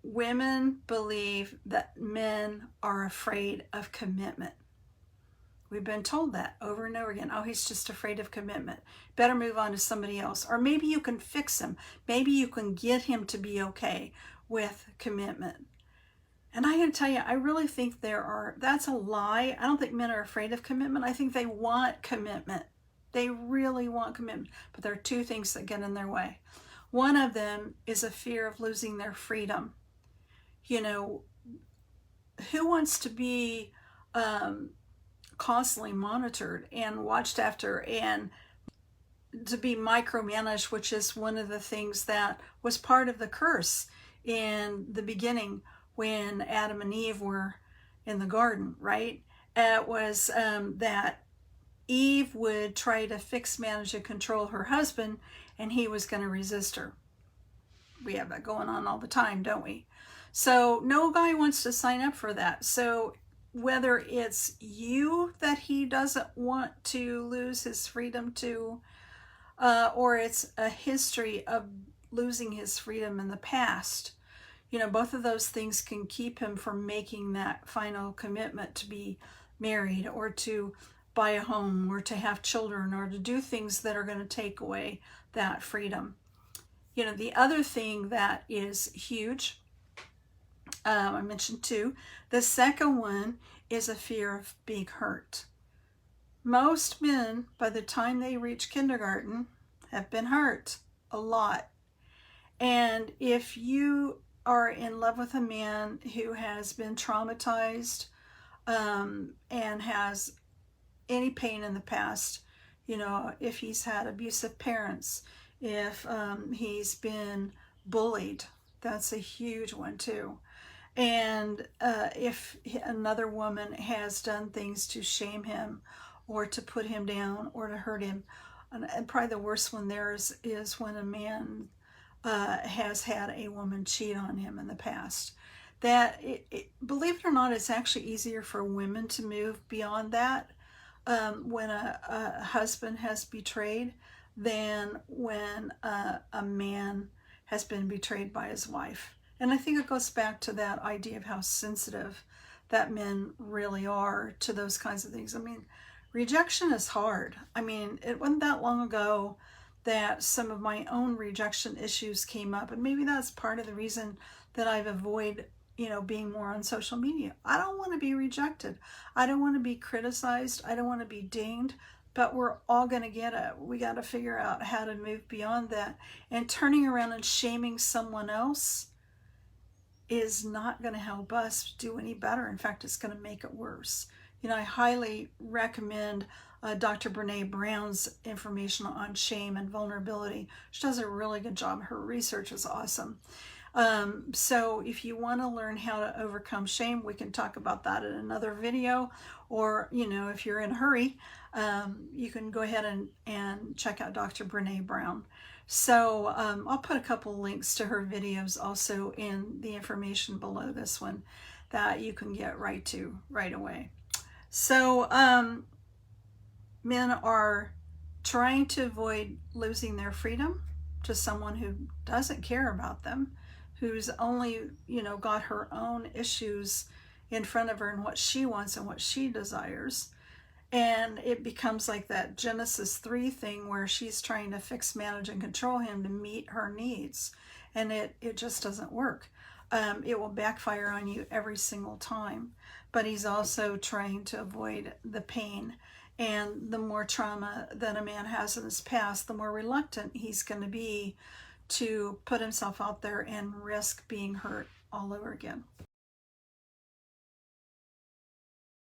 women believe that men are afraid of commitment. We've been told that over and over again. Oh, he's just afraid of commitment. Better move on to somebody else. Or maybe you can fix him. Maybe you can get him to be okay with commitment. And I gotta tell you, I really think that's a lie. I don't think men are afraid of commitment. I think they want commitment. They really want commitment. But there are two things that get in their way. One of them is a fear of losing their freedom. You know, who wants to be constantly monitored and watched after and to be micromanaged, which is one of the things that was part of the curse in the beginning when Adam and Eve were in the garden, right? It was that Eve would try to fix, manage, and control her husband, and he was going to resist her. We have that going on all the time, don't we? So no guy wants to sign up for that. So whether it's you that he doesn't want to lose his freedom to, or it's a history of losing his freedom in the past, both of those things can keep him from making that final commitment to be married or to buy a home or to have children or to do things that are going to take away that freedom. The other thing that is huge, I mentioned two. The second one is a fear of being hurt. Most men, by the time they reach kindergarten, have been hurt a lot. And if you are in love with a man who has been traumatized and has any pain in the past, if he's had abusive parents, if he's been bullied, that's a huge one too. And if another woman has done things to shame him or to put him down or to hurt him, and probably the worst one there is when a man has had a woman cheat on him in the past. That, believe it or not, it's actually easier for women to move beyond that when a husband has betrayed than when a man has been betrayed by his wife. And I think it goes back to that idea of how sensitive that men really are to those kinds of things. I mean, rejection is hard. I mean, it wasn't that long ago that some of my own rejection issues came up, and maybe that's part of the reason that I've avoided being more on social media. I don't want to be rejected. I don't want to be criticized. I don't want to be dinged, but we're all going to get it. We got to figure out how to move beyond that. And turning around and shaming someone else is not going to help us do any better. In fact, it's going to make it worse. I highly recommend Dr. Brene Brown's information on shame and vulnerability. She does a really good job. Her research is awesome. So if you want to learn how to overcome shame, we can talk about that in another video. Or, if you're in a hurry, you can go ahead and check out Dr. Brene Brown. So I'll put a couple links to her videos also in the information below this one that you can get right to right away. So men are trying to avoid losing their freedom to someone who doesn't care about them, who's only, got her own issues in front of her and what she wants and what she desires. And it becomes like that Genesis 3 thing where she's trying to fix, manage, and control him to meet her needs. And it just doesn't work. It will backfire on you every single time. But he's also trying to avoid the pain. And the more trauma that a man has in his past, the more reluctant he's going to be to put himself out there and risk being hurt all over again.